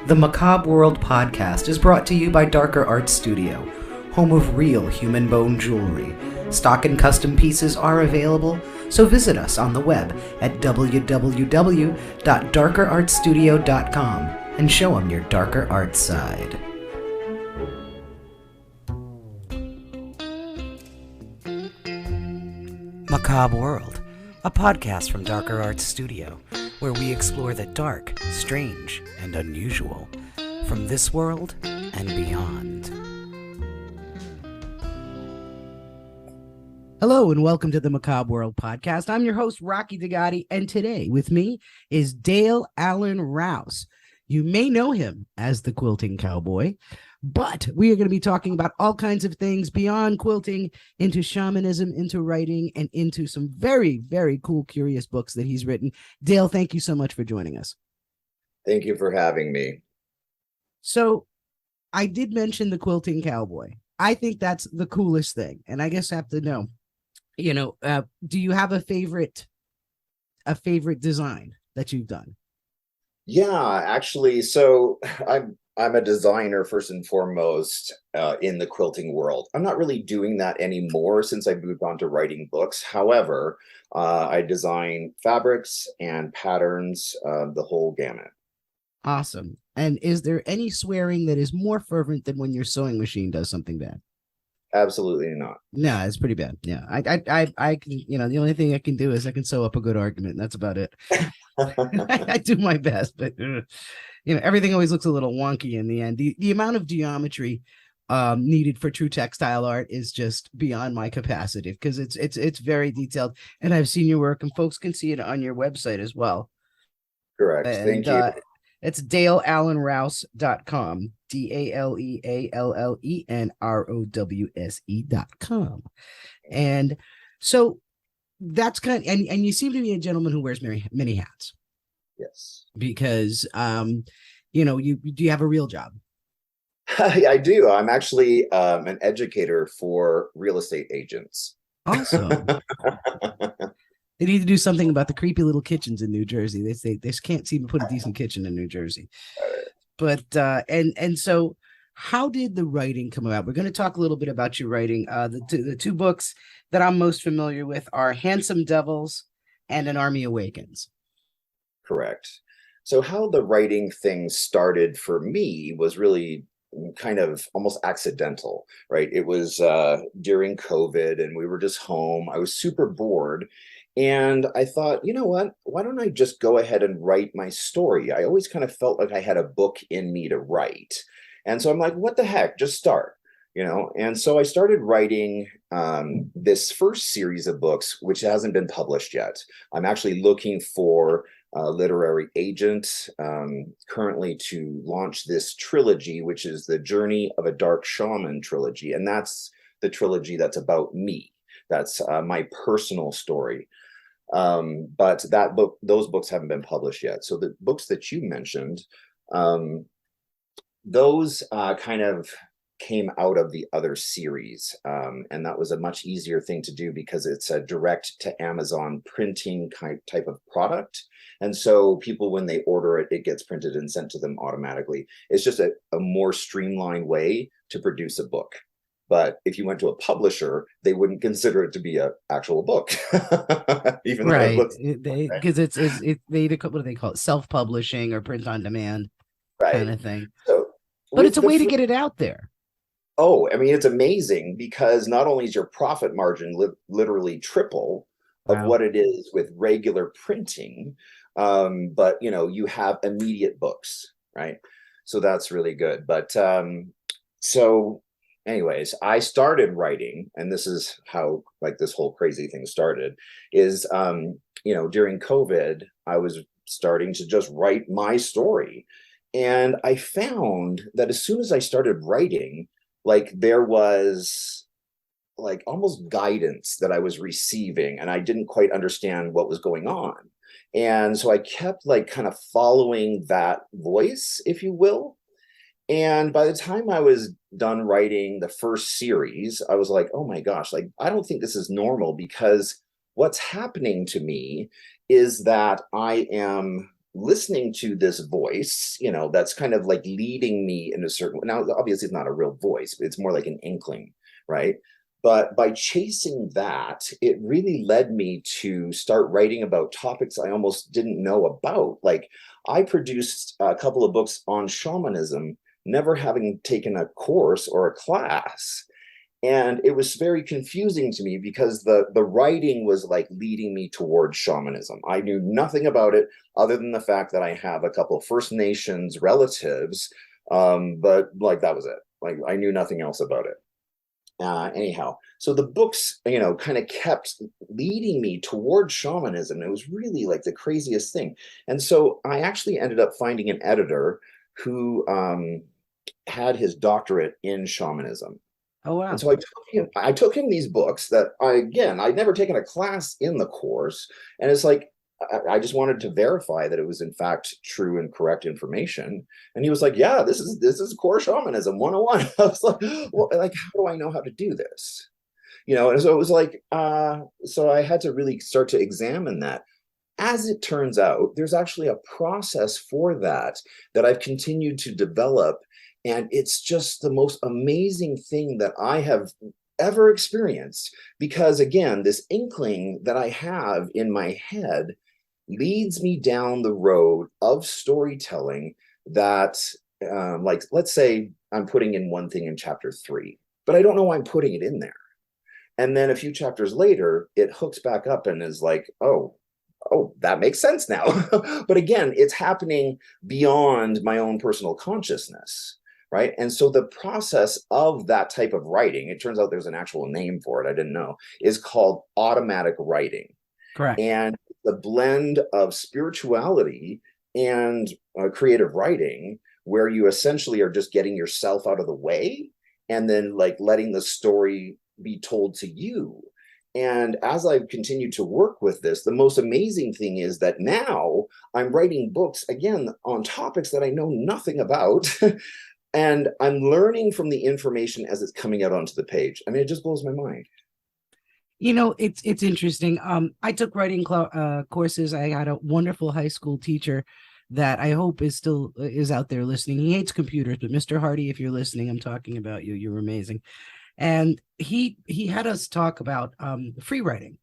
The Macabre World podcast is brought to you by Darker Art Studio, home of real human bone jewelry. Stock and custom pieces are available, so visit us on the web at www.darkerartstudio.com and show them your darker art side. Macabre World, a podcast from Darker Art Studio, where we explore the dark, strange, and unusual from this world and beyond. Hello and welcome to the Macabre World podcast. I'm your host, Rocky DeGotti, and today with me is Dale Allen Rowse. You may know him as the Quilting Cowboy, but we are going to be talking about all kinds of things beyond quilting, into shamanism, into writing, and into some very, very cool, curious books that he's written. Dale, thank you so much for joining us. Thank you for having me. So I did mention the Quilting Cowboy. I think that's the coolest thing. And I guess I have to know, do you have a favorite design that you've done? Yeah, actually, so I'm a designer first and foremost in the quilting world. I'm not really doing that anymore since I moved on to writing books. However, I design fabrics and patterns, the whole gamut. Awesome. And is there any swearing that is more fervent than when your sewing machine does something bad? Absolutely not. No, it's pretty bad. Yeah, I can, the only thing I can do is I can sew up a good argument, and that's about it. I do my best, but everything always looks a little wonky in the end. The amount of geometry needed for true textile art is just beyond my capacity, because it's very detailed, and I've seen your work, and folks can see it on your website as well. Correct. Thank you. It's DaleAllenRowse.com, DaleAllenRowse.com. And so that's and you seem to be a gentleman who wears many hats. Yes. Because, do you have a real job? I do. I'm actually an educator for real estate agents. Awesome. They need to do something about the creepy little kitchens in New Jersey. They just can't seem to put a decent kitchen in New Jersey. But and so how did the writing come about? We're going to talk a little bit about your writing. The two books that I'm most familiar with are Handsome Devils and An Army Awakens. Correct. So how the writing thing started for me was really kind of almost accidental, right? It was during COVID, and we were just home. I was super bored. And I thought, you know what? Why don't I just go ahead and write my story? I always kind of felt like I had a book in me to write. And so I'm like, what the heck? Just start, And so I started writing this first series of books, which hasn't been published yet. I'm actually looking for a literary agent currently to launch this trilogy, which is the Journey of a Dark Shaman trilogy. And that's the trilogy that's about me. That's my personal story. But those books haven't been published yet. So the books that you mentioned, those kind of came out of the other series. And that was a much easier thing to do because it's a direct to Amazon printing type of product. And so people, when they order it, it gets printed and sent to them automatically. It's just a more streamlined way to produce a book. But if you went to a publisher, they wouldn't consider it to be an actual book, even though it looks because it's what do they call it? Self-publishing or print on demand, kind of thing. So, but it's a way to get it out there. Oh, I mean, it's amazing because not only is your profit margin literally triple of what it is with regular printing, but you have immediate books, right? So that's really good. But anyways, I started writing, and this is how this whole crazy thing started, is, during COVID, I was starting to just write my story. And I found that as soon as I started writing, there was almost guidance that I was receiving, and I didn't quite understand what was going on. And so I kept kind of following that voice, if you will. And by the time I was done writing the first series, I was like, oh my gosh, I don't think this is normal, because what's happening to me is that I am listening to this voice, that's kind of like leading me in a certain, now obviously it's not a real voice, but it's more like an inkling, right? But by chasing that, it really led me to start writing about topics I almost didn't know about. Like, I produced a couple of books on shamanism, never having taken a course or a class. And it was very confusing to me because the writing was like leading me towards shamanism. I knew nothing about it other than the fact that I have a couple of First Nations relatives, but like that was it. Like, I knew nothing else about it. Anyhow, so the books, kind of kept leading me towards shamanism. It was really like the craziest thing. And so I actually ended up finding an editor who had his doctorate in shamanism. Oh And wow. so I took him these books that I'd never taken a class in the course. And it's like, I just wanted to verify that it was in fact true and correct information. And he was like, yeah, this is core shamanism 101. I was like, well, like, how do I know how to do this? And so it was like, so I had to really start to examine that. As it turns out, there's actually a process for that I've continued to develop. And it's just the most amazing thing that I have ever experienced. Because again, this inkling that I have in my head leads me down the road of storytelling that, like, let's say I'm putting in one thing in chapter 3, but I don't know why I'm putting it in there. And then a few chapters later, it hooks back up and is like, oh, that makes sense now. But again, it's happening beyond my own personal consciousness, right? And so the process of that type of writing, it turns out there's an actual name for it, I didn't know, is called automatic writing. Correct. And the blend of spirituality and creative writing, where you essentially are just getting yourself out of the way and then like letting the story be told to you. And as I've continued to work with this, the most amazing thing is that now I'm writing books again on topics that I know nothing about. And I'm learning from the information as it's coming out onto the page. I mean, it just blows my mind. It's interesting. I took writing courses. I had a wonderful high school teacher that I hope is out there listening. He hates computers, but Mr. Hardy, if you're listening, I'm talking about you. You're amazing. And he had us talk about free writing.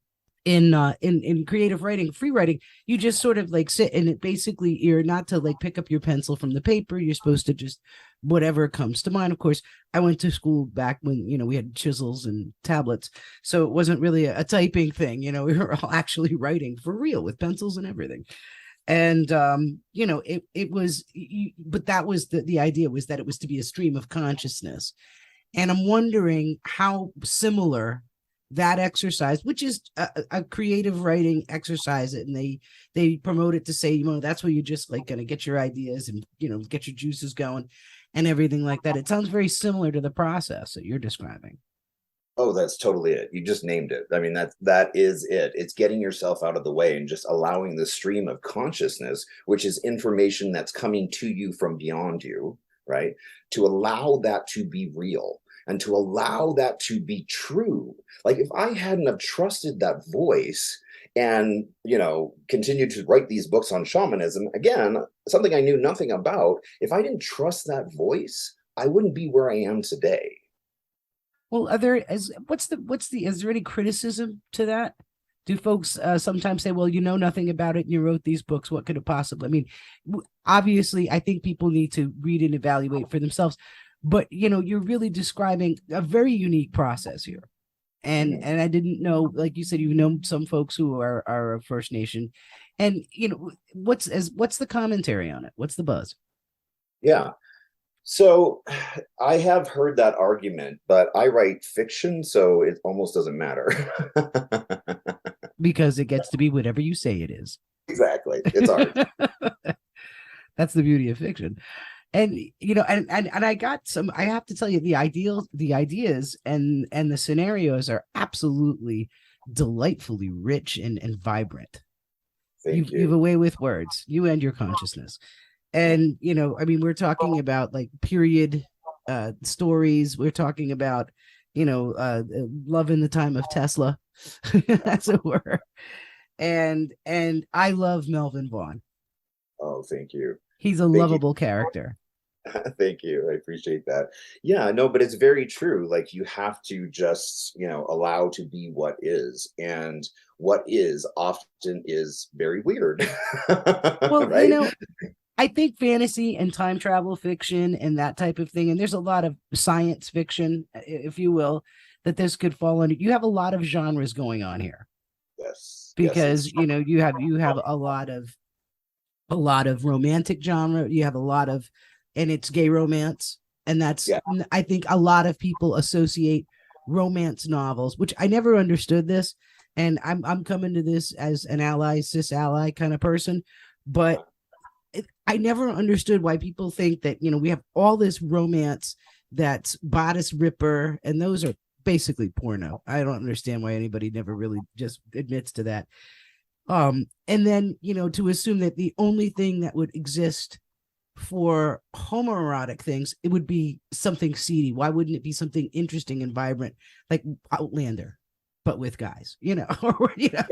In creative writing, free writing, you just sort of like sit, and it basically, you're not to like pick up your pencil from the paper. You're supposed to just whatever comes to mind. Of course, I went to school back when we had chisels and tablets, so it wasn't really a typing thing. We were all actually writing for real with pencils and everything. And it was, but that was the idea, was that it was to be a stream of consciousness. And I'm wondering how similar that exercise, which is a creative writing exercise, and they promote it to say, that's where you're just like going to get your ideas and get your juices going and everything like that. It sounds very similar to the process that you're describing. Oh, that's totally it. You just named it. I mean, that is it. It's getting yourself out of the way and just allowing the stream of consciousness, which is information that's coming to you from beyond you, right? To allow that to be real and to allow that to be true. Like, if I hadn't have trusted that voice and, continued to write these books on shamanism, again, something I knew nothing about, if I didn't trust that voice, I wouldn't be where I am today. Well, what's the is there any criticism to that? Do folks sometimes say, well, you know nothing about it and you wrote these books, what could it possibly, I mean, obviously I think people need to read and evaluate for themselves, but you're really describing a very unique process here. And I didn't know, like you said, some folks who are a First Nation, and what's the commentary on it? What's the buzz? Yeah. So I have heard that argument, but I write fiction, so it almost doesn't matter. Because it gets to be whatever you say it is. Exactly. It's art. That's the beauty of fiction. And and I got some, I have to tell you, the ideas and the scenarios are absolutely delightfully rich and vibrant. Thank You have you. a way with words, you and your consciousness. And I mean, we're talking about like period stories. We're talking about love in the time of Tesla, as it were. And I love Melvin Vaughn. Oh, thank you. He's a Thank you. lovable character. Thank you. I appreciate that. Yeah, no, but it's very true. Like you have to just, allow to be what is. And what is often is very weird. Well, Right? I think fantasy and time travel fiction and that type of thing, and there's a lot of science fiction, if you will, that this could fall under. You have a lot of genres going on here Yes. Yes, because you have a lot of romantic genre. You have a lot of, and it's gay romance, and that's, yeah. I think a lot of people associate romance novels, which I never understood this, and I'm coming to this as an ally, cis ally kind of person, but I never understood why people think that, we have all this romance that's bodice ripper, and those are basically porno. I don't understand why anybody never really just admits to that. And then, to assume that the only thing that would exist for homoerotic things, it would be something seedy. Why wouldn't it be something interesting and vibrant, like Outlander, but with guys, or Yeah. or Yeah.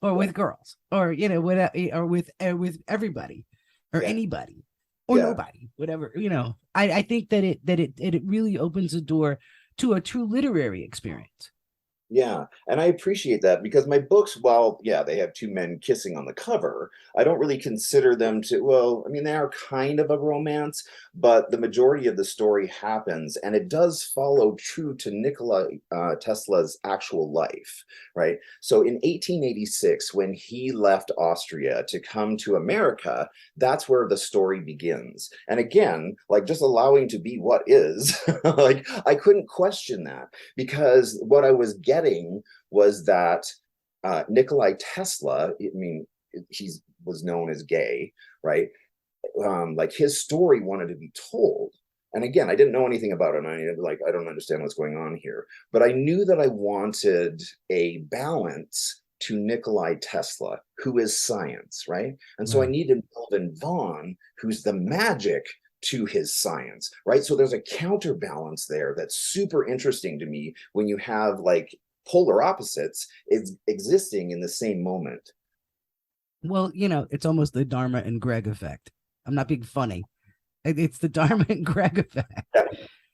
with girls, or whatever, or with everybody, or Yeah. anybody, or Yeah. nobody, whatever. I think that it really opens the door to a true literary experience. Yeah, and I appreciate that because my books, while yeah, they have two men kissing on the cover, I don't really consider them to, well, I mean, they are kind of a romance, but the majority of the story happens, and it does follow true to Nikola Tesla's actual life, right? So in 1886, when he left Austria to come to America, that's where the story begins. And again, like just allowing to be what is, like I couldn't question that because what I was getting was that Nikolai Tesla, I mean, he was known as gay, right? Like his story wanted to be told. And again, I didn't know anything about it. And I don't understand what's going on here. But I knew that I wanted a balance to Nikolai Tesla, who is science, right? And so I Right. needed Melvin Vaughn, who's the magic to his science, right? So there's a counterbalance there that's super interesting to me when you have like polar opposites is existing in the same moment. Well, it's almost the Dharma and Greg effect. I'm not being funny. It's the Dharma and Greg effect. Yeah,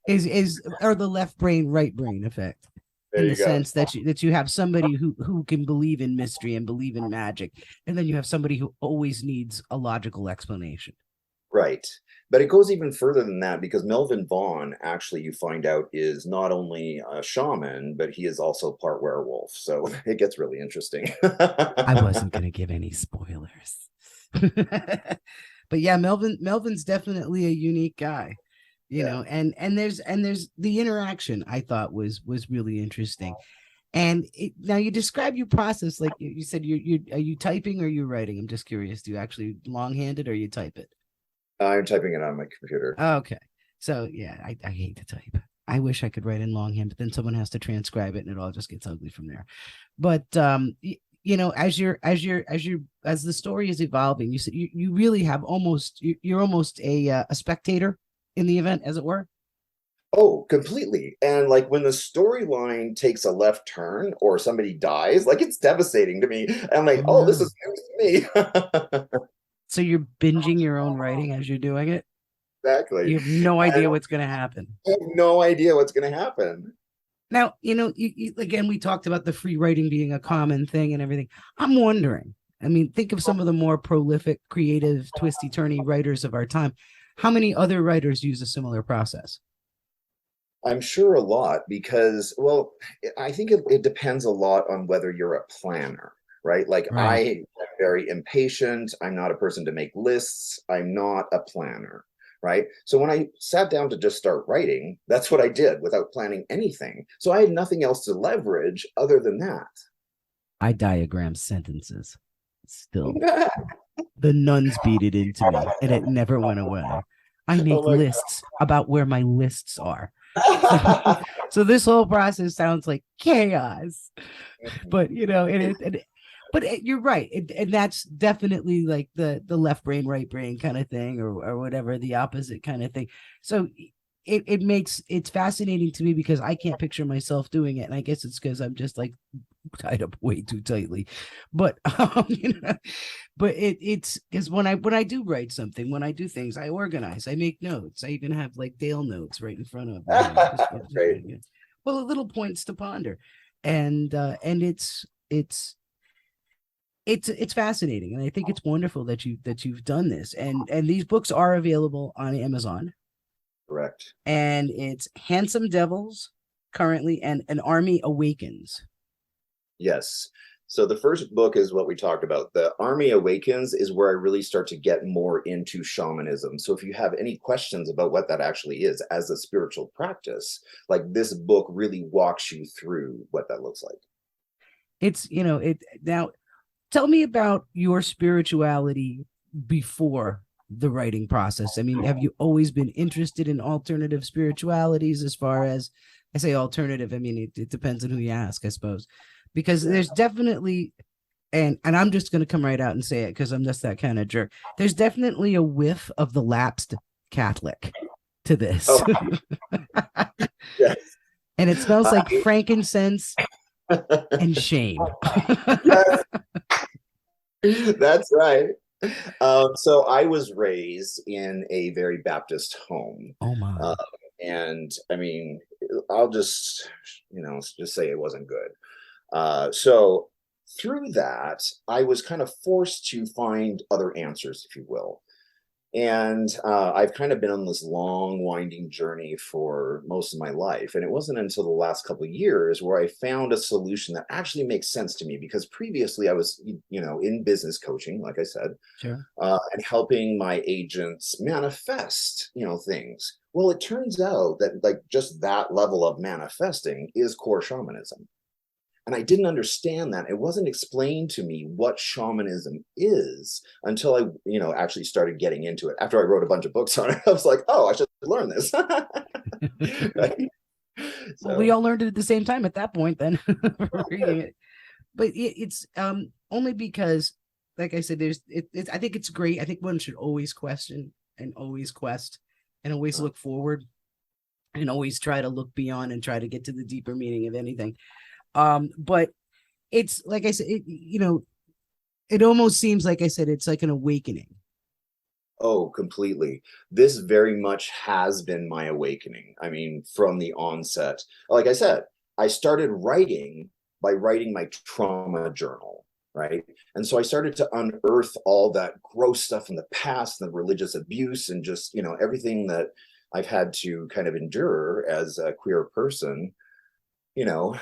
Is or the left brain, right brain effect, there in the you go. sense that you have somebody who can believe in mystery and believe in magic, and then you have somebody who always needs a logical explanation. Right. But it goes even further than that because Melvin Vaughn, actually, you find out, is not only a shaman, but he is also part werewolf. So it gets really interesting. I wasn't gonna give any spoilers. But yeah, Melvin's definitely a unique guy, Yeah. and there's the interaction I thought was really interesting. And now you describe your process like you said, you are you typing or you writing? I'm just curious. Do you actually longhand it or you type it? I'm typing it on my computer. Okay. So yeah, I hate to type. I wish I could write in longhand, but then someone has to transcribe it and it all just gets ugly from there. But as the story is evolving, you said you really have almost you're almost a spectator in the event, as it were. Oh, completely. And like when the storyline takes a left turn or somebody dies, like it's devastating to me. And I'm like, Oh oh, this no. is news to me. So you're binging your own writing as you're doing it. Exactly. You have no And idea what's going to happen. I have no idea what's going to happen. Now, again, we talked about the free writing being a common thing and everything. I'm wondering, I mean, think of some of the more prolific, creative, twisty, turny writers of our time. How many other writers use a similar process? I'm sure a lot because, well, I think it depends a lot on whether you're a planner, right? Like I Right. am very impatient. I'm not a person to make lists. I'm not a planner, right? So when I sat down to just start writing, that's what I did without planning anything. So I had nothing else to leverage other than that. I diagram sentences still. The nuns beat it into me and it never went away. I Oh make my lists about where my lists are. So, God. so this whole process sounds like chaos, but you're right, and that's definitely like the left brain, right brain kind of thing, or whatever, the opposite kind of thing. So it's fascinating to me because I can't picture myself doing it, and I guess it's because I'm just like tied up way too tightly. But but it's because when I do write something, when I do things, I organize, I make notes. I even have like Dale notes right in front of me, Great. well, little points to ponder. And it's fascinating, and I think it's wonderful that you've done this. And these books are available on Amazon, Correct. and it's Handsome Devils currently, and An Army Awakens. Yes. So the first book is what we talked about. The Army Awakens is where I really start to get more into shamanism. So if you have any questions about what that actually is as a spiritual practice, like this book really walks you through what that looks like. It's it now. Tell me about your spirituality before the writing process. I mean, have you always been interested in alternative spiritualities? As far as I say alternative, I mean it depends on who you ask, I suppose, because Yeah. there's definitely, and I'm just going to come right out and say it because I'm just that kind of jerk. There's definitely a whiff of the lapsed Catholic to this. Oh, yes. And it smells like I, frankincense and shame. yes, that's right. So I was raised in a very Baptist home. Oh Uh, my. and I mean, I'll just, just say it wasn't good. So through that, I was kind of forced to find other answers, if you will. And I've kind of been on this long, winding journey for most of my life. And it wasn't until the last couple of years where I found a solution that actually makes sense to me. Because previously I was, in business coaching, like I said, Sure. and helping my agents manifest, things. Well, it turns out that like just that level of manifesting is core shamanism. And I didn't understand that. It wasn't explained to me what shamanism is until I, actually started getting into it. After I wrote a bunch of books on it, I was like, oh, I should learn this. Right? Well, we So, all learned it at the same time at that point then, reading it. But it's only because, like I said, I think it's great. I think one should always question and always quest and always look forward and always try to look beyond and try to get to the deeper meaning of anything. But it's like I said, it almost seems like I said, it's like an awakening. oh, completely. This very much has been my awakening. I mean, from the onset, like I said, I started writing by writing my trauma journal, right? And so I started to unearth all that gross stuff in the past, the religious abuse, and just, everything that I've had to kind of endure as a queer person, you know,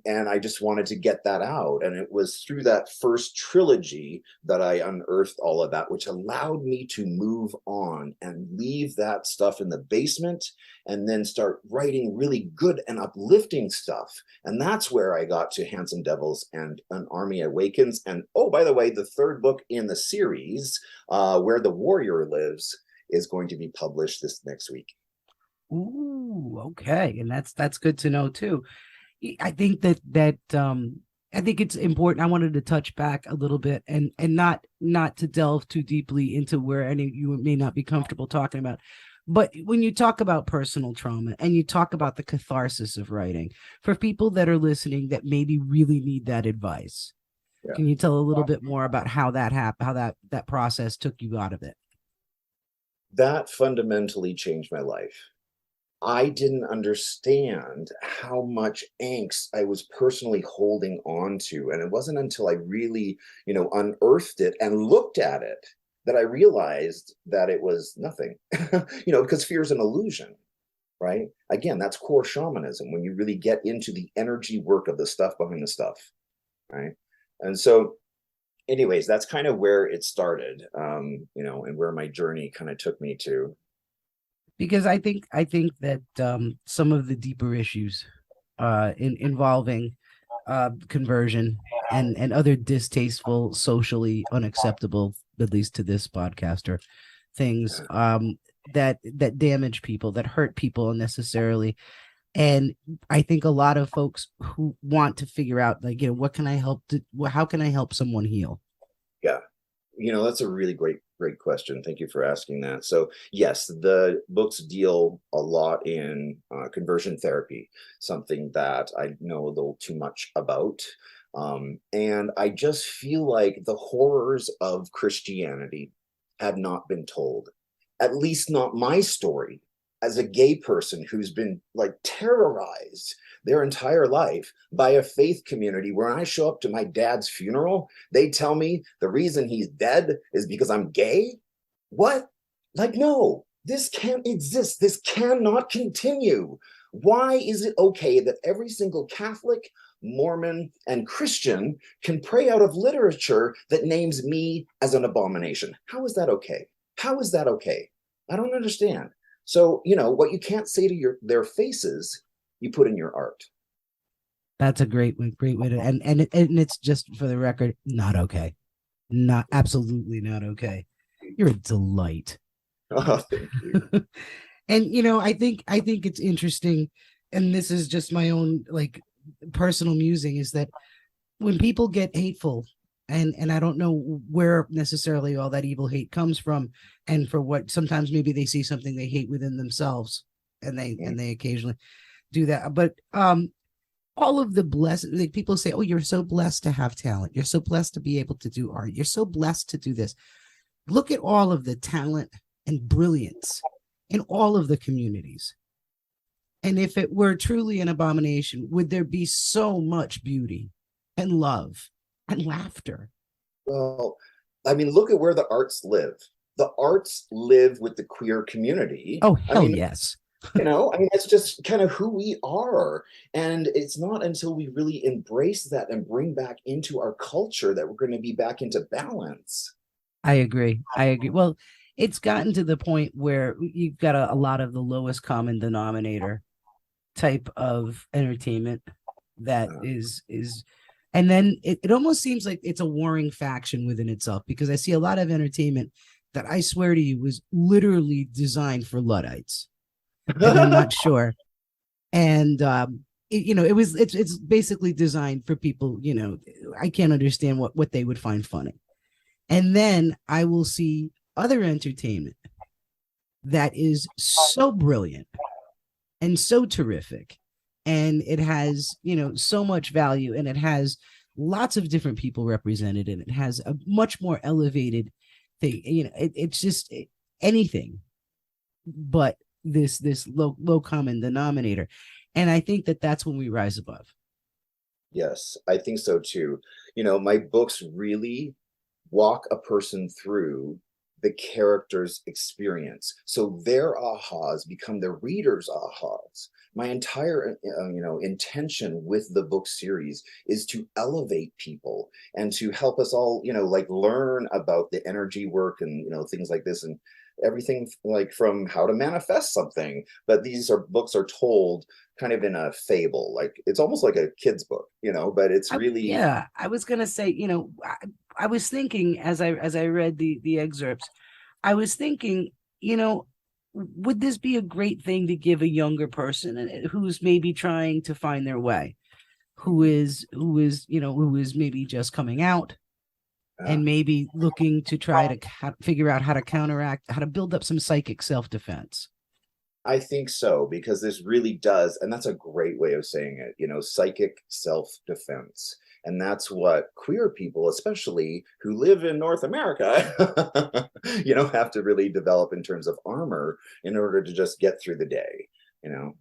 and I just wanted to get that out. And it was through that first trilogy that I unearthed all of that, which allowed me to move on and leave that stuff in the basement and then start writing really good and uplifting stuff. And that's where I got to Handsome Devils and An Army Awakens. And oh, by the way, the third book in the series, Where the Warrior Lives, is going to be published this next week. Ooh, okay, and that's good to know too. I think I think it's important. I wanted to touch back a little bit and not to delve too deeply into where any of you may not be comfortable talking about. But when you talk about personal trauma and you talk about the catharsis of writing, for people that are listening that maybe really need that advice, Yeah. can you tell a little bit more about how that happened, how that process took you out of it? That fundamentally changed my life. I didn't understand how much angst I was personally holding on to. And it wasn't until I really, unearthed it and looked at it that I realized that it was nothing, because fear is an illusion, right? Again, that's core shamanism when you really get into the energy work of the stuff behind the stuff, right? And so, anyways, that's kind of where it started, and where my journey kind of took me to. Because I think that some of the deeper issues involving conversion and other distasteful, socially unacceptable, at least to this podcaster, things that damage people, that hurt people unnecessarily. And I think a lot of folks who want to figure out, like, what can I help to, how can I help someone heal? Yeah. That's a really great question. Thank you for asking that. So yes, the books deal a lot in conversion therapy, something that I know a little too much about. And I just feel like the horrors of Christianity had not been told, at least not my story as a gay person who's been like terrorized their entire life by a faith community. When I show up to my dad's funeral, they tell me the reason he's dead is because I'm gay. What? Like, no, this can't exist. This cannot continue. Why is it okay that every single Catholic, Mormon, and Christian can pray out of literature that names me as an abomination? How is that okay? How is that okay? I don't understand. So, what you can't say to their faces, you put in your art. That's a great way to, and it's just for the record, not okay. Not absolutely not okay. You're a delight. Oh, thank you. And I think it's interesting, and this is just my own like personal musing, is that when people get hateful, and I don't know where necessarily all that evil hate comes from, and for what, sometimes maybe they see something they hate within themselves, and they occasionally do that. But all of the blessed, like, people say, oh, you're so blessed to have talent, you're so blessed to be able to do art, you're so blessed to do this. Look at all of the talent and brilliance in all of the communities. And if it were truly an abomination, would there be so much beauty and love and laughter? Well, I mean, look at where the arts live. The arts live with the queer community. Oh, I hell mean, yes. that's just kind of who we are. And it's not until we really embrace that and bring back into our culture that we're going to be back into balance. I agree. I agree. Well, it's gotten to the point where you've got a lot of the lowest common denominator type of entertainment that Uh, is and then it almost seems like it's a warring faction within itself, because I see a lot of entertainment that I swear to you was literally designed for Luddites, and I'm not sure. And it's basically designed for people, I can't understand what they would find funny. And then I will see other entertainment that is so brilliant and so terrific, and it has, so much value, and it has lots of different people represented, and it has a much more elevated thing. It's just anything but this low common denominator. And I think that that's when we rise above. yes, I think so too. My books really walk a person through the character's experience. So their ahas become the reader's ahas. My entire, intention with the book series is to elevate people and to help us all, like learn about the energy work and, things like this, and everything like from how to manifest something. But these are books are told kind of in a fable, like it's almost like a kid's book, but it's really. Yeah, I was gonna say, I was thinking, as I read the excerpts, I was thinking, would this be a great thing to give a younger person who's maybe trying to find their way, who is maybe just coming out, uh, and maybe looking to try to figure out how to counteract, how to build up some psychic self-defense. I think so, because this really does, and that's a great way of saying it, psychic self-defense. And that's what queer people, especially who live in North America, have to really develop in terms of armor in order to just get through the day, you know.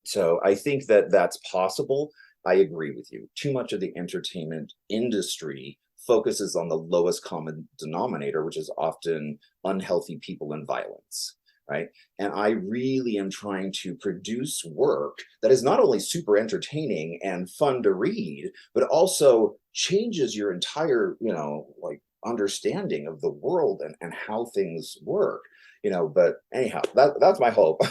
So I think that that's possible. I agree with you. Too much of the entertainment industry focuses on the lowest common denominator, which is often unhealthy people and violence, right? And I really am trying to produce work that is not only super entertaining and fun to read, but also changes your entire, like understanding of the world and how things work. But anyhow, that's my hope.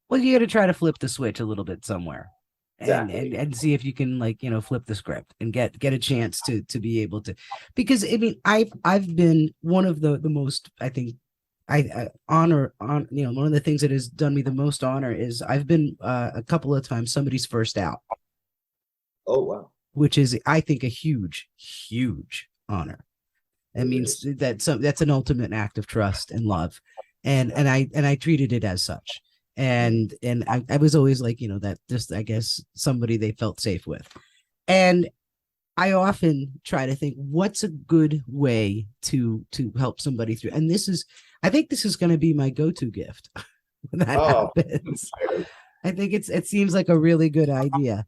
Well, you got to try to flip the switch a little bit somewhere, and and Exactly. and see if you can, like, flip the script and get a chance to be able to, because I mean, I've been one of the most, I think, I honor on, one of the things that has done me the most honor is I've been a couple of times somebody's first out, Oh, wow. which is, I think, a huge honor. It means that that's an ultimate act of trust and love. And I treated it as such. And I was always like, that just, I guess, somebody they felt safe with. And I often try to think, what's a good way to help somebody through. And I think this is going to be my go-to gift when that happens. I think it seems like a really good idea.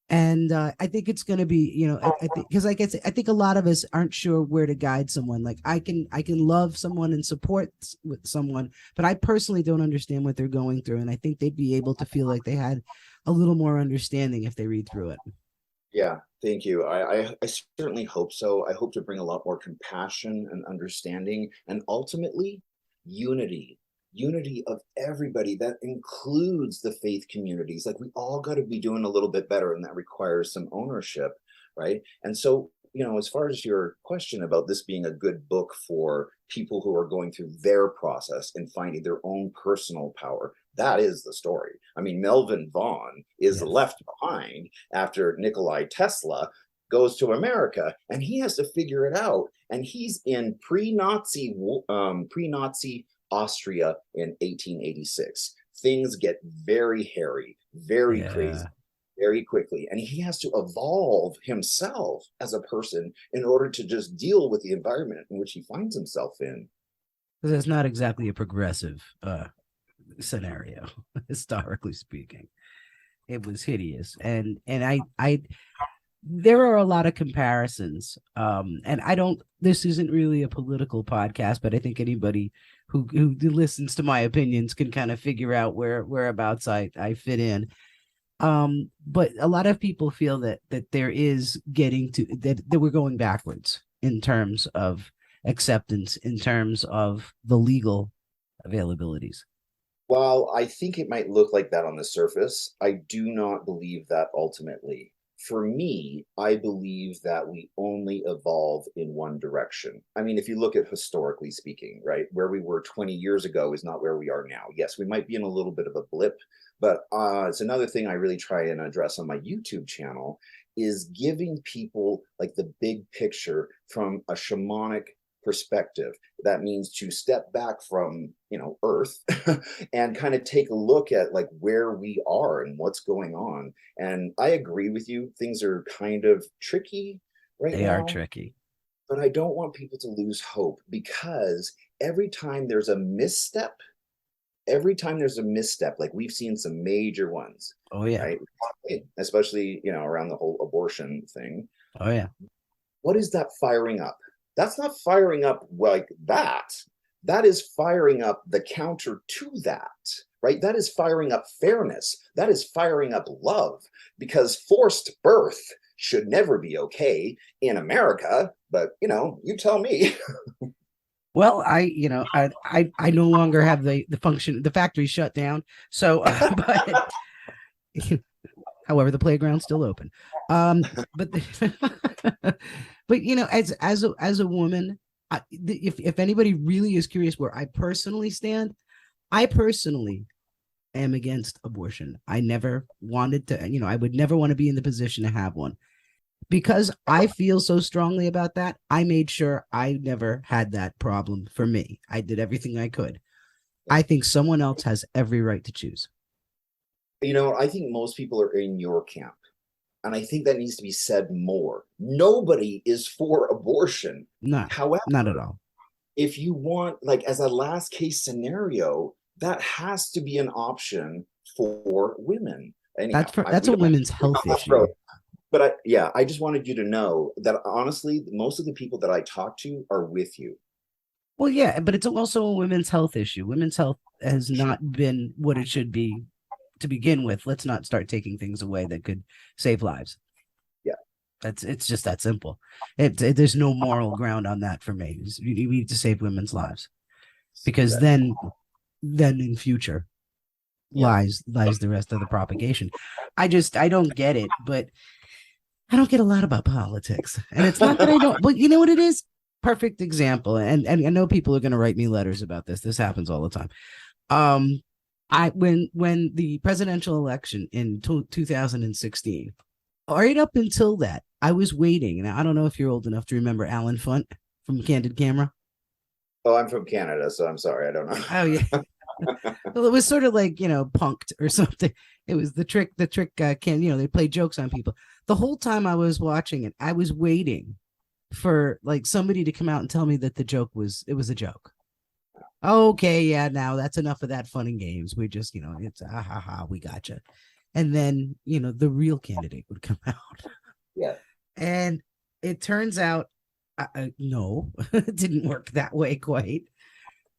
And I think it's going to be, I think, because I think a lot of us aren't sure where to guide someone. Like I can love someone and support with someone, but I personally don't understand what they're going through. And I think they'd be able to feel like they had a little more understanding if they read through it. Yeah, thank you. I certainly hope so. I hope to bring a lot more compassion and understanding, and ultimately unity of everybody. That includes the faith communities. Like we all got to be doing a little bit better, and that requires some ownership, right? And so, as far as your question about this being a good book for people who are going through their process and finding their own personal power, that is the story. I mean, Melvin Vaughn is left behind after Nikolai Tesla goes to America, and he has to figure it out. And he's in pre-Nazi Austria in 1886. Things get very hairy, very crazy, very quickly, and he has to evolve himself as a person in order to just deal with the environment in which he finds himself in. Because it's not exactly a progressive scenario, historically speaking. It was hideous, and I there are a lot of comparisons, and I don't. This isn't really a political podcast, but I think anybody who listens to my opinions can kind of figure out whereabouts I fit in. But a lot of people feel that there is that we're going backwards in terms of acceptance, in terms of the legal availabilities. While I think it might look like that on the surface, I do not believe that ultimately. For me, I believe that we only evolve in one direction. I mean, if you look at historically speaking, right, where we were 20 years ago is not where we are now. Yes, we might be in a little bit of a blip, but it's another thing I really try and address on my YouTube channel is giving people like the big picture from a shamanic perspective. That means to step back from, Earth and kind of take a look at like where we are and what's going on. And I agree with you. Things are kind of tricky right now. They are tricky. But I don't want people to lose hope, because every time there's a misstep, like we've seen some major ones. Oh yeah. Right? Especially, around the whole abortion thing. Oh yeah. What is that firing up? That's not firing up like that. That is firing up the counter to that, right? That is firing up fairness. That is firing up love, because forced birth should never be okay in America. But, you tell me. Well, I no longer have the function. The factory shut down. So, but however, the playground's still open. But but as a woman, if anybody really is curious where I personally stand, I personally am against abortion. I never wanted to, I would never want to be in the position to have one. Because I feel so strongly about that, I made sure I never had that problem for me. I did everything I could. I think someone else has every right to choose. I think most people are in your camp. And I think that needs to be said more. Nobody is for abortion. No, however, not at all. If you want, like, as a last case scenario, that has to be an option for women. Anyhow, that's a women's health issue. But I just wanted you to know that honestly, most of the people that I talk to are with you. Well, yeah, but it's also a women's health issue. Women's health has not been what it should be to begin with. Let's not start taking things away that could save lives. Yeah, it's just that simple. There's no moral ground on that for me. You need to save women's lives, because then in future lies the rest of the propagation. I don't get it, but I don't get a lot about politics, and it's not that I don't. But you know what it is? Perfect example, and I know people are going to write me letters about this. This happens all the time. When the presidential election in 2016, right up until that, I was waiting, and I don't know if you're old enough to remember Alan Funt from Candid Camera? Oh, I'm from Canada, so I'm sorry, I don't Oh yeah. know. Well, it was sort of like, punked or something. It was the trick can, they play jokes on people. The whole time I was watching it, I was waiting for like somebody to come out and tell me that it was a joke. Okay, yeah, now that's enough of that fun and games. We just, it's ha ha ha, we gotcha. And then, the real candidate would come out. Yeah. And it turns out, no, it didn't work that way quite.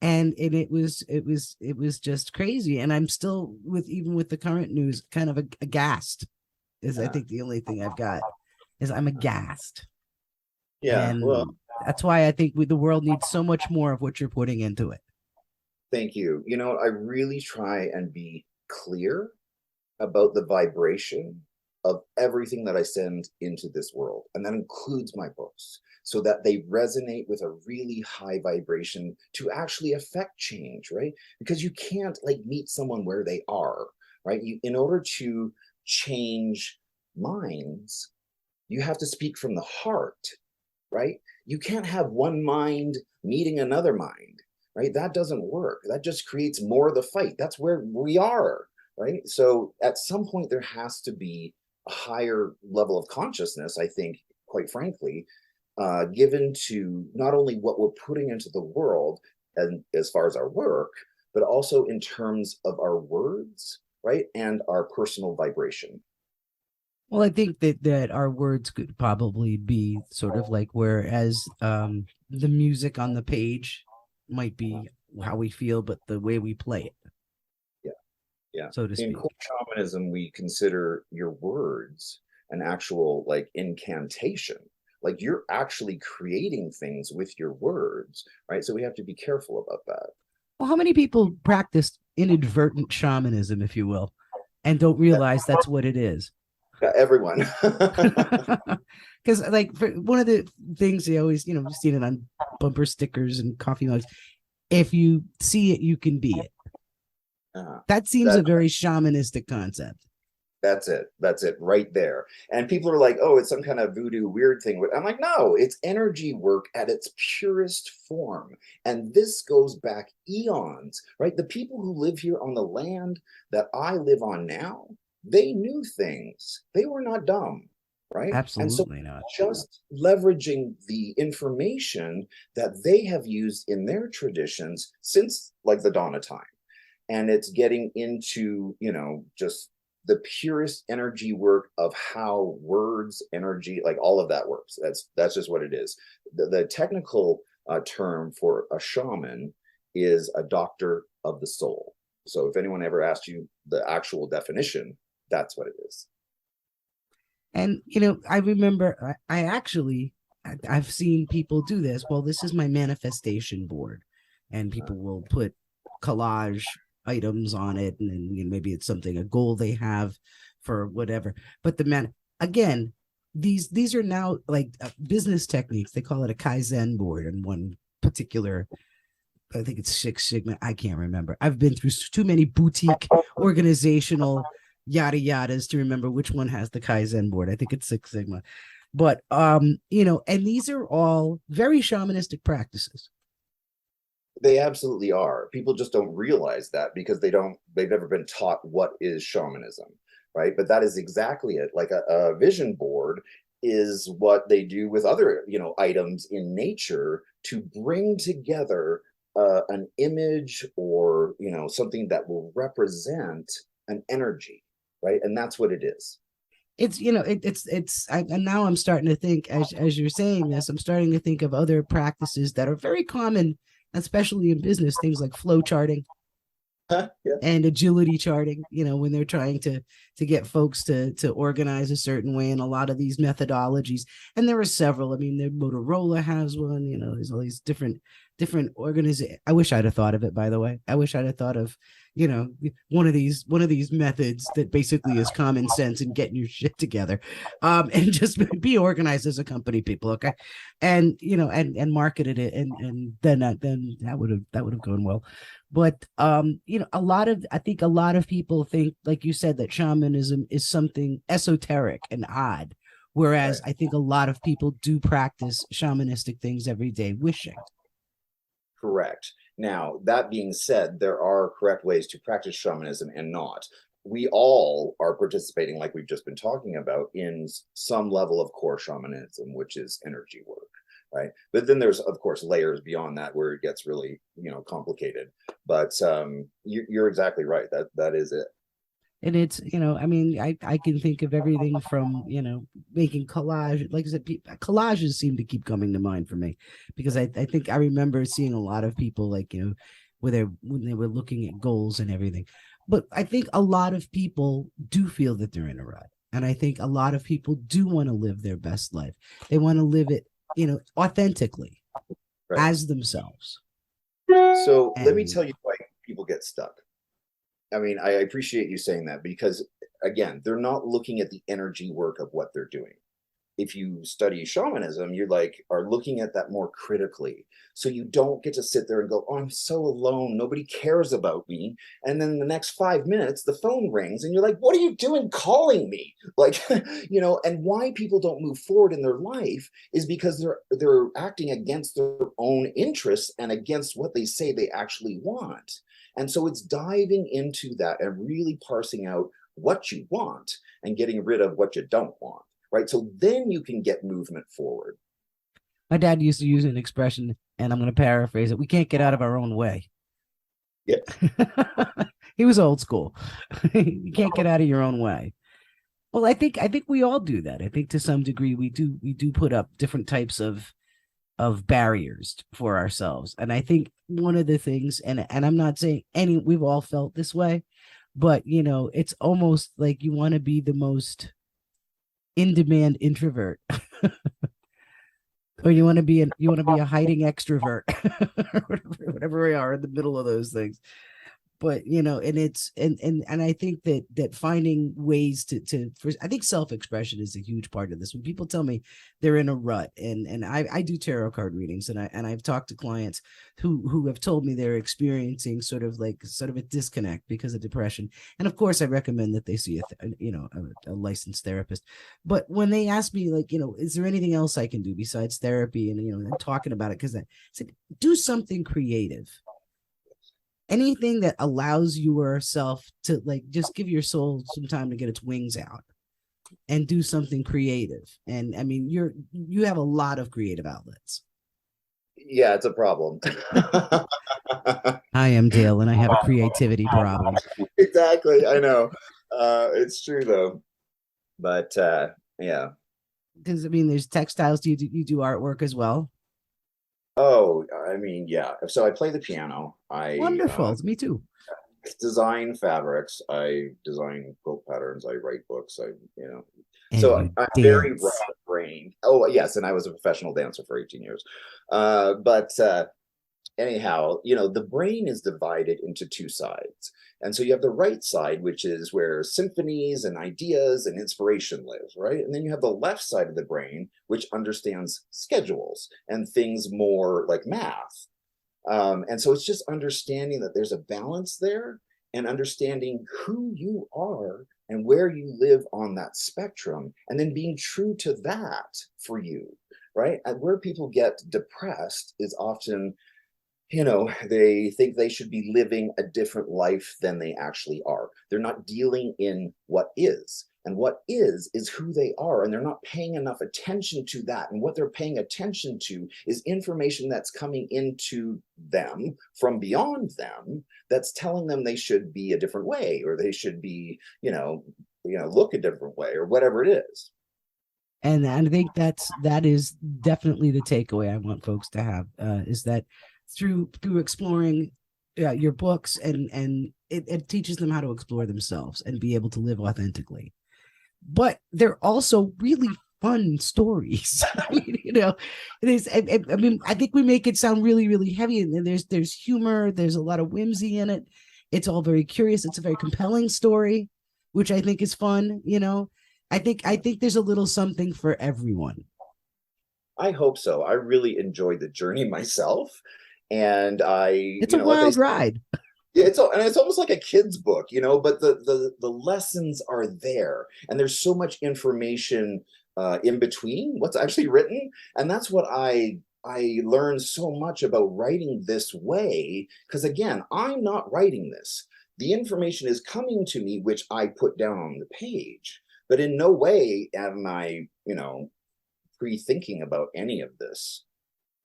And it was just crazy. And I'm still even with the current news, kind of aghast. Is I Yeah. think the only thing I've got is I'm aghast, Yeah. Well, and that's why I think the world needs so much more of what you're putting into it. thank you. You know, I really try and be clear about the vibration of everything that I send into this world. And that includes my books, so that they resonate with a really high vibration to actually affect change, right? Because you can't like meet someone where they are, right? In order to change minds, you have to speak from the heart, right? You can't have one mind meeting another mind, right? That doesn't work. That just creates more of the fight. That's where we are, right? So at some point, there has to be a higher level of consciousness, I think, quite frankly, given to not only what we're putting into the world and as far as our work, but also in terms of our words, right? And our personal vibration. Well, I think that our words could probably be sort of like whereas the music on the page might be how we feel, but the way we play it, Yeah. Yeah. so to In speak. core shamanism, we consider your words an actual like incantation. Like you're actually creating things with your words, right? So we have to be careful about that. Well, how many people practice inadvertent shamanism, if you will, and don't realize that's what it is? Everyone. Because like for one of the things they always, you've seen it on bumper stickers and coffee mugs. If you see it, you can be it. That seems That a very shamanistic concept. That's it. That's it right there. And people are like, oh, it's some kind of voodoo weird thing. I'm like, no, it's energy work at its purest form. And this goes back eons, right? The people who live here on the land that I live on now, they knew things. They were not dumb, right? And so Absolutely not. just leveraging the information that they have used in their traditions since like the dawn of time. And it's getting into, just the purest energy work of how words, energy, like all of that works. That's just what it is. The technical term for a shaman is a doctor of the soul. So if anyone ever asked you the actual definition, that's what it is. And I remember I actually I've seen people do this. Well, this is my manifestation board, and people will put collage items on it, and then maybe it's something a goal they have for whatever. But the man again, these are now like business techniques. They call it a Kaizen board, and one particular. I think it's Six Sigma. I can't remember. I've been through too many boutique organizational yada yadas to remember which one has the Kaizen board. I think it's Six Sigma. But and these are all very shamanistic practices. They absolutely are. People just don't realize that because they've never been taught what is shamanism, right? But that is exactly it. Like a vision board is what they do with other, items in nature to bring together an image or, something that will represent an energy, right? And that's what it is. It's and now I'm starting to think as you're saying this, I'm starting to think of other practices that are very common, especially in business, things like flow charting Yeah. and agility charting, when they're trying to get folks to organize a certain way, and a lot of these methodologies. And there are several. I mean, Motorola has one, there's all these different organizations. I wish I'd have thought of it, by the way. I wish I'd have thought of, one of these methods that basically is common sense and getting your shit together. And just be organized as a company, people, okay? And and marketed it, and then that would have gone well. But I think a lot of people think, like you said, that shamanism is something esoteric and odd, Whereas Right. I think a lot of people do practice shamanistic things every day, wishing. Correct. Now, that being said, there are correct ways to practice shamanism and not. We all are participating, like we've just been talking about, in some level of core shamanism, which is energy work, right? But then there's, of course, layers beyond that where it gets really, complicated. But you're exactly right. That is it. And it's, I mean, I can think of everything from, making collage. Like I said, collages seem to keep coming to mind for me because I think I remember seeing a lot of people like, when they were looking at goals and everything. But I think a lot of people do feel that they're in a rut. And I think a lot of people do want to live their best life. They want to live it, authentically Right. as themselves. So let me And tell you why people get stuck. I mean, I appreciate you saying that because, again, they're not looking at the energy work of what they're doing. If you study shamanism, you're like, are looking at that more critically. So you don't get to sit there and go, oh, I'm so alone. Nobody cares about me. And then the next 5 minutes, the phone rings and you're like, what are you doing calling me? Like, and why people don't move forward in their life is because they're acting against their own interests and against what they say they actually want. And so it's diving into that and really parsing out what you want and getting rid of what you don't want. Right. So then you can get movement forward. my dad used to use an expression, and I'm going to paraphrase it: "We can't get out of our own way." Yes. He was old school. You can't get out of your own way. Well, I think we all do that. I think to some degree we do put up different types of barriers for ourselves. And I think one of the things, and I'm not saying we've all felt this way, but it's almost like you want to be the most in-demand introvert. Or you want to be a hiding extrovert, or whatever we are in the middle of those things. But and it's and I think that finding ways I think self-expression is a huge part of this. When people tell me they're in a rut, and I do tarot card readings, and I've talked to clients who have told me they're experiencing sort of a disconnect because of depression. And of course I recommend that they see a licensed therapist. But when they ask me, like, is there anything else I can do besides therapy, and talking about it, because I said, do something creative, anything that allows yourself to, like, just give your soul some time to get its wings out and do something creative. And I mean, you have a lot of creative outlets. Yeah, it's a problem. I am Dale, and I have a creativity problem. Exactly. I know. It's true though. But yeah. Because I mean, there's textiles. You do artwork as well? Oh, I mean, yeah. So I play the piano. I Wonderful. Me too. design fabrics. I design quilt patterns. I write books. And So you I'm very dance. right-brained. Oh, yes, and I was a professional dancer for 18 years. But anyhow, the brain is divided into two sides. And so you have the right side, which is where symphonies and ideas and inspiration lives, right? And then you have the left side of the brain, which understands schedules and things more like math. And so it's just understanding that there's a balance there and understanding who you are and where you live on that spectrum, and then being true to that for you, right? And where people get depressed is often, they think they should be living a different life than they actually are. They're not dealing in what is. And what is who they are. And they're not paying enough attention to that. And what they're paying attention to is information that's coming into them from beyond them that's telling them they should be a different way, or they should be, look a different way, or whatever it is. And I think that is definitely the takeaway I want folks to have, is that through exploring your books, and it teaches them how to explore themselves and be able to live authentically. But they're also really fun stories. I mean, there's, I mean, I think we make it sound really, really heavy, and there's humor, there's a lot of whimsy in it. It's all very curious. It's a very compelling story, which I think is fun. I think there's a little something for everyone. I hope so. I really enjoyed the journey myself. And It's a like I wild ride. yeah, it's almost like a kid's book, but the lessons are there, and there's so much information in between what's actually written. And that's what I learned so much about writing this way, because again, I'm not writing this. The information is coming to me, which I put down on the page, but in no way am I, pre-thinking about any of this.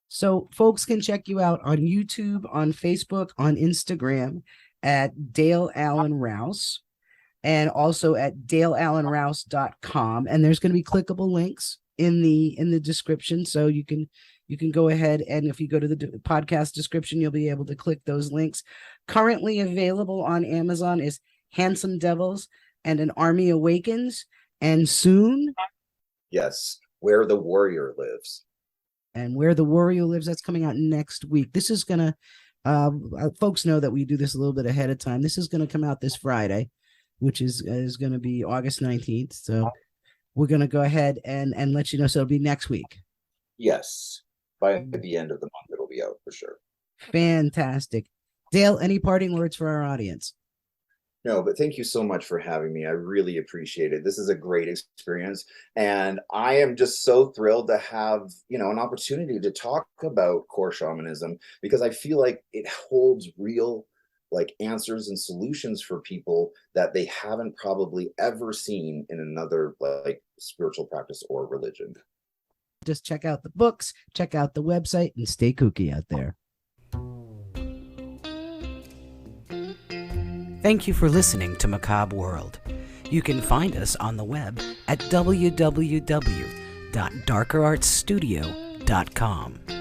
So folks can check you out on YouTube, on Facebook, on Instagram at Dale Allen Rowse, and also at daleallenrowse.com. And there's going to be clickable links in the description, so you can go ahead, and if you go to the podcast description, you'll be able to click those links. Currently available on Amazon is Handsome Devils and An Army Awakens, and soon, yes, Where the Warrior Lives. And Where the Warrior Lives, that's coming out next week. This is gonna folks know that we do this a little bit ahead of time. This is going to come out this Friday, which is going to be August 19th. So we're going to go ahead and let you know. So it'll be next week. Yes. By the end of the month, it'll be out for sure. Fantastic. Dale, any parting words for our audience? No, but thank you so much for having me. I really appreciate it. This is a great experience. And I am just so thrilled to have, an opportunity to talk about core shamanism, because I feel like it holds real answers and solutions for people that they haven't probably ever seen in another spiritual practice or religion. Just check out the books, check out the website, and stay kooky out there. Thank you for listening to Macabre World. You can find us on the web at www.darkerartsstudio.com.